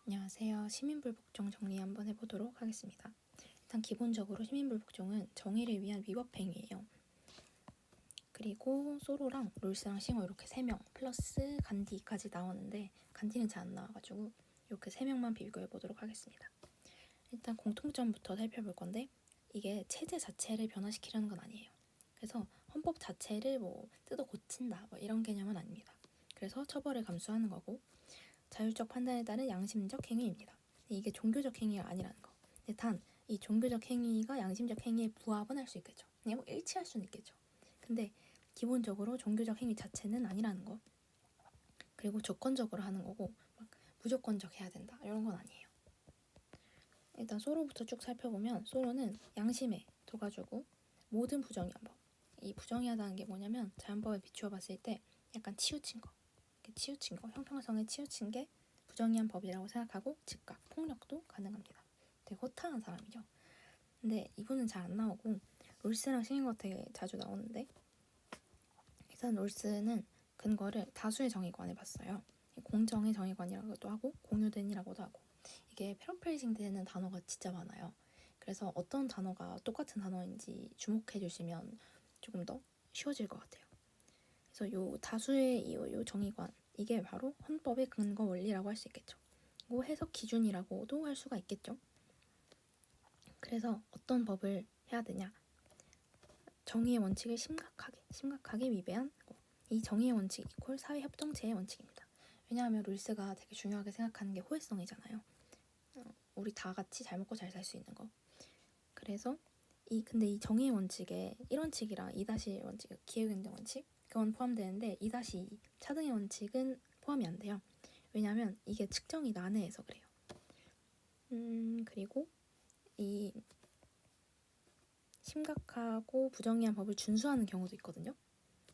안녕하세요. 시민불복종 정리 한번 해보도록 하겠습니다. 일단 기본적으로 시민불복종은 정의를 위한 위법행위예요. 그리고 소로랑 롤스랑 싱어 이렇게 3명 플러스 간디까지 나오는데 간디는 잘 안 나와가지고 이렇게 3명만 비교해보도록 하겠습니다. 일단 공통점부터 살펴볼 건데 이게 체제 자체를 변화시키려는 건 아니에요. 그래서 헌법 자체를 뜯어 고친다 이런 개념은 아닙니다. 그래서 처벌을 감수하는 거고 자율적 판단에 따른 양심적 행위입니다. 이게 종교적 행위가 아니라는 거. 근데 단 이 종교적 행위가 양심적 행위에 부합은 할 수 있겠죠. 그냥 일치할 수는 있겠죠. 근데 기본적으로 종교적 행위 자체는 아니라는 거. 그리고 조건적으로 하는 거고 막 무조건적 해야 된다 이런 건 아니에요. 일단 소로부터 쭉 살펴보면 소로는 양심에 둬가지고 모든 부정의한 법. 이 부정의하다는 게 뭐냐면 자연법에 비추어 봤을 때 약간 치우친 거. 치우친 거, 형평성에 치우친 게 부정의한 법이라고 생각하고 즉각, 폭력도 가능합니다. 되게 호탕한 사람이죠. 근데 이분은 잘 안 나오고 롤스랑 싱어가 되게 자주 나오는데 일단 롤스는 근거를 다수의 정의관에 봤어요. 공정의 정의관이라고도 하고 공유된이라고도 하고 이게 패러프레이징 되는 단어가 진짜 많아요. 그래서 어떤 단어가 똑같은 단어인지 주목해 주시면 조금 더 쉬워질 것 같아요. 그래서 요 다수의 요 정의관 이게 바로 헌법의 근거 원리라고 할 수 있겠죠. 뭐 해석 기준이라고도 할 수가 있겠죠. 그래서 어떤 법을 해야 되냐? 정의의 원칙을 심각하게 위배한 거. 이 정의의 원칙 이퀄 사회협동체의 원칙입니다. 왜냐하면 룰스가 되게 중요하게 생각하는 게 호혜성이잖아요. 우리 다 같이 잘 먹고 잘 살 수 있는 거. 그래서 근데 이 정의의 원칙에 1원칙이랑 2-1 원칙, 기회균등 원칙 그건 포함되는데 2-2 차등의 원칙은 포함이 안 돼요. 왜냐하면 이게 측정이 난해해서 그래요. 그리고 이 심각하고 부정의한 법을 준수하는 경우도 있거든요.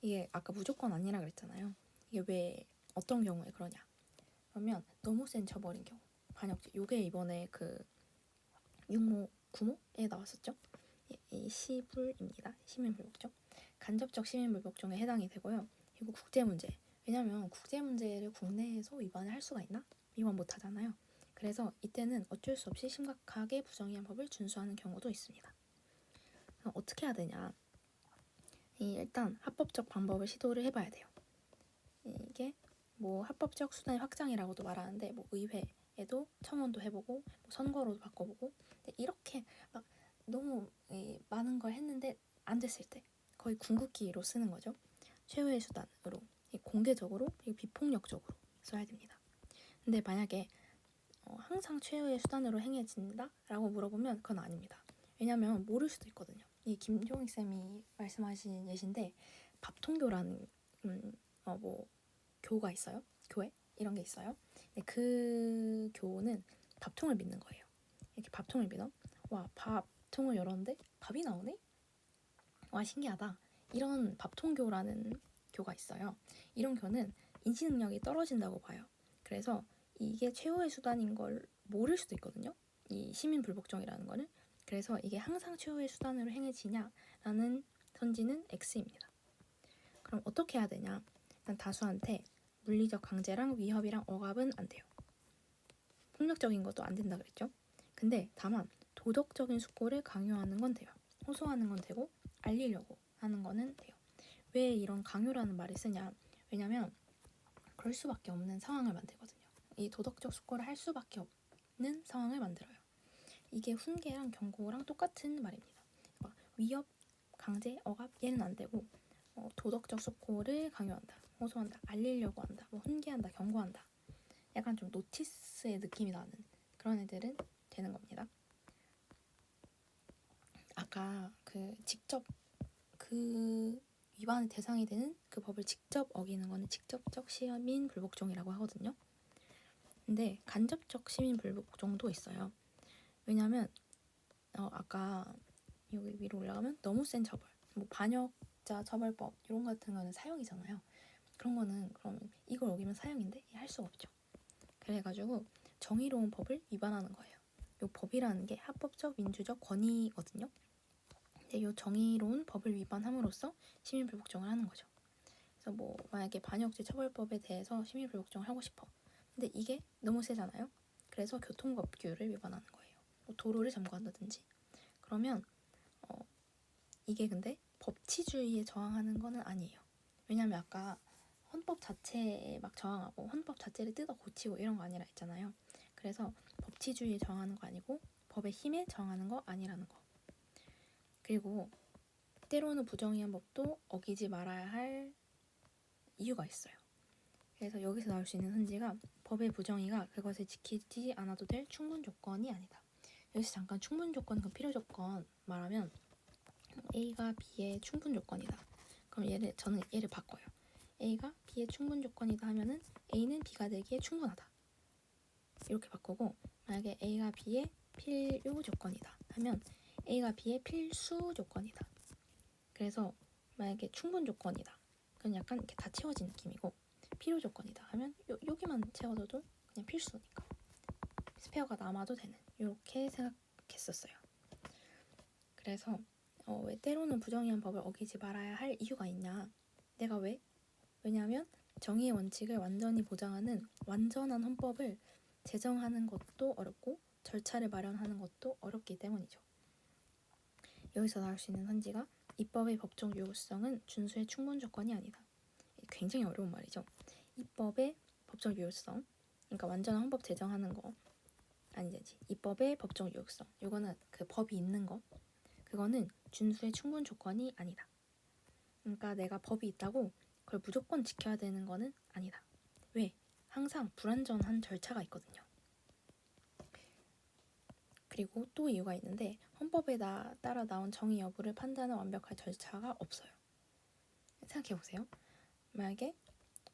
이게 아까 무조건 아니라 그랬잖아요. 이게 왜 어떤 경우에 그러냐? 그러면 너무 센 처벌인 경우, 반역죄. 요게 이번에 그 육모, 구모에 나왔었죠. 이 시불입니다. 시민불복종. 간접적 시민불복종에 해당이 되고요. 그리고 국제문제. 왜냐면 국제문제를 국내에서 위반을 할 수가 있나? 위반 못하잖아요. 그래서 이때는 어쩔 수 없이 심각하게 부정의한 법을 준수하는 경우도 있습니다. 어떻게 해야 되냐? 일단 합법적 방법을 시도를 해봐야 돼요. 이게 합법적 수단의 확장이라고도 말하는데 의회에도 청원도 해보고 선거로도 바꿔보고 이렇게 막 너무 많은 걸 했는데 안 됐을 때 거의 궁극기로 쓰는 거죠. 최후의 수단으로 공개적으로 비폭력적으로 써야 됩니다. 근데 만약에 항상 최후의 수단으로 행해진다라고 물어보면 그건 아닙니다. 왜냐하면 모를 수도 있거든요. 이 김종익 쌤이 말씀하신 예신데 밥통교라는 교가 있어요. 교회 이런 게 있어요. 그 교는 밥통을 믿는 거예요. 이렇게 밥통을 믿어. 와, 밥통을 열었는데 밥이 나오네? 와, 신기하다. 이런 밥통교라는 교가 있어요. 이런 교는 인지 능력이 떨어진다고 봐요. 그래서 이게 최후의 수단인 걸 모를 수도 있거든요. 이 시민 불복종이라는 거는. 그래서 이게 항상 최후의 수단으로 행해지냐라는 선지는 X입니다. 그럼 어떻게 해야 되냐? 일단 다수한테 물리적 강제랑 위협이랑 억압은 안 돼요. 폭력적인 것도 안 된다 그랬죠? 근데 다만 도덕적인 숙고를 강요하는 건 돼요. 호소하는 건 되고 알리려고 하는 거는 돼요. 왜 이런 강요라는 말을 쓰냐? 왜냐면 그럴 수밖에 없는 상황을 만들거든요. 이 도덕적 숙고를 할 수밖에 없는 상황을 만들어요. 이게 훈계랑 경고랑 똑같은 말입니다. 위협, 강제, 억압 얘는 안 되고 도덕적 숙고를 강요한다, 호소한다, 알리려고 한다, 훈계한다, 경고한다. 약간 좀 노티스의 느낌이 나는 그런 애들은 되는 겁니다. 아까 직접 위반의 대상이 되는 그 법을 직접 어기는 거는 직접적 시민 불복종이라고 하거든요. 근데 간접적 시민 불복종도 있어요. 왜냐면 아까 여기 위로 올라가면 너무 센 처벌, 반역자 처벌법 이런 같은 거는 사형이잖아요. 그런 거는 그럼 이걸 어기면 사형인데 할 수가 없죠. 그래가지고 정의로운 법을 위반하는 거예요. 이 법이라는 게 합법적 민주적 권위거든요. 근데 이 정의로운 법을 위반함으로써 시민불복종을 하는 거죠. 그래서 만약에 반역죄 처벌법에 대해서 시민불복종을 하고 싶어. 근데 이게 너무 세잖아요. 그래서 교통법규를 위반하는 거예요. 뭐 도로를 점거한다든지. 그러면 이게 근데 법치주의에 저항하는 거는 아니에요. 왜냐면 아까 헌법 자체에 막 저항하고 헌법 자체를 뜯어 고치고 이런 거 아니라 했잖아요. 그래서 법치주의에 저항하는 거 아니고 법의 힘에 저항하는 거 아니라는 거. 그리고 때로는 부정의한 법도 어기지 말아야 할 이유가 있어요. 그래서 여기서 나올 수 있는 헌지가 법의 부정의가 그것을 지키지 않아도 될 충분 조건이 아니다. 여기서 잠깐 충분 조건, 그 필요 조건 말하면 A가 B의 충분 조건이다. 그럼 저는 얘를 바꿔요. A가 B의 충분 조건이다 하면은 A는 B가 되기에 충분하다. 이렇게 바꾸고 만약에 A가 B의 필요 조건이다 하면 A가 B의 필수 조건이다. 그래서 만약에 충분 조건이다. 그건 약간 이렇게 다 채워진 느낌이고 필요 조건이다 하면 여기만 채워져도 그냥 필수니까 스페어가 남아도 되는 이렇게 생각했었어요. 그래서 왜 때로는 부정의한 법을 어기지 말아야 할 이유가 있냐? 내가 왜? 왜냐하면 정의의 원칙을 완전히 보장하는 완전한 헌법을 제정하는 것도 어렵고 절차를 마련하는 것도 어렵기 때문이죠. 여기서 나올 수 있는 헌지가 입법의 법적 유효성은 준수의 충분 조건이 아니다. 굉장히 어려운 말이죠. 입법의 법적 유효성, 그러니까 완전한 헌법 제정하는 거 아니지. 입법의 법적 유효성, 이거는 그 법이 있는 거, 그거는 준수의 충분 조건이 아니다. 그러니까 내가 법이 있다고 그걸 무조건 지켜야 되는 거는 아니다. 왜? 항상 불완전한 절차가 있거든요. 그리고 또 이유가 있는데 헌법에 따라 나온 정의 여부를 판단하는 완벽한 절차가 없어요. 생각해보세요. 만약에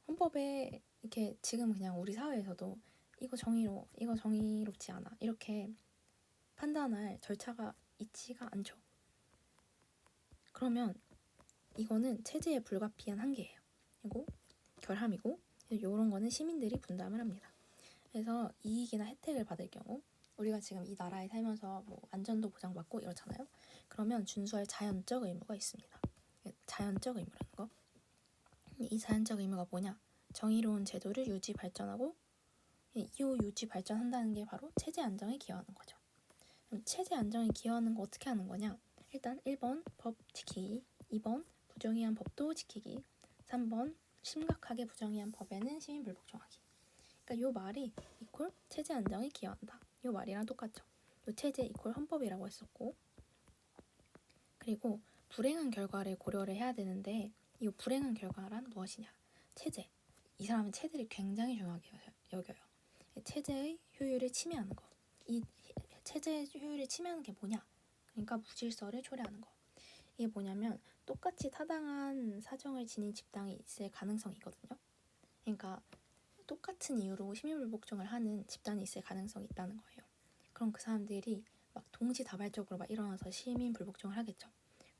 헌법에 이렇게 지금 그냥 우리 사회에서도 이거 정의롭지 않아 이렇게 판단할 절차가 있지가 않죠. 그러면 이거는 체제의 불가피한 한계예요. 그리고 결함이고 이런 거는 시민들이 분담을 합니다. 그래서 이익이나 혜택을 받을 경우 우리가 지금 이 나라에 살면서 뭐 안전도 보장받고 이렇잖아요. 그러면 준수할 자연적 의무가 있습니다. 자연적 의무라는 거. 이 자연적 의무가 뭐냐? 정의로운 제도를 유지 발전하고 이 유지 발전한다는 게 바로 체제 안정에 기여하는 거죠. 그럼 체제 안정에 기여하는 거 어떻게 하는 거냐? 일단 1번 법 지키기, 2번 부정의한 법도 지키기, 3번 심각하게 부정의한 법에는 시민 불복종하기. 그러니까 요 말이 이퀄 체제 안정에 기여한다. 요 말이랑 똑같죠. 요 체제 이퀄 헌법이라고 했었고, 그리고 불행한 결과를 고려를 해야 되는데 이 불행한 결과란 무엇이냐? 체제. 이 사람은 체제를 굉장히 중요하게 여겨요. 체제의 효율을 침해하는 거. 이 체제의 효율을 침해하는 게 뭐냐? 그러니까 무질서를 초래하는 거. 이게 뭐냐면 똑같이 타당한 사정을 지닌 집단이 있을 가능성이거든요. 그러니까 똑같은 이유로 시민불복종을 하는 집단이 있을 가능성이 있다는 거예요. 그럼 그 사람들이 막 동시다발적으로 막 일어나서 시민불복종을 하겠죠.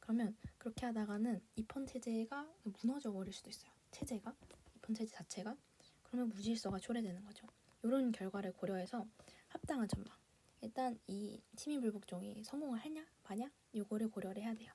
그러면 그렇게 하다가는 입헌 체제가 무너져 버릴 수도 있어요. 체제가, 입헌 체제 자체가. 그러면 무질서가 초래되는 거죠. 이런 결과를 고려해서 합당한 전망. 일단 이 시민불복종이 성공을 하냐 마냐 요거를 고려를 해야 돼요.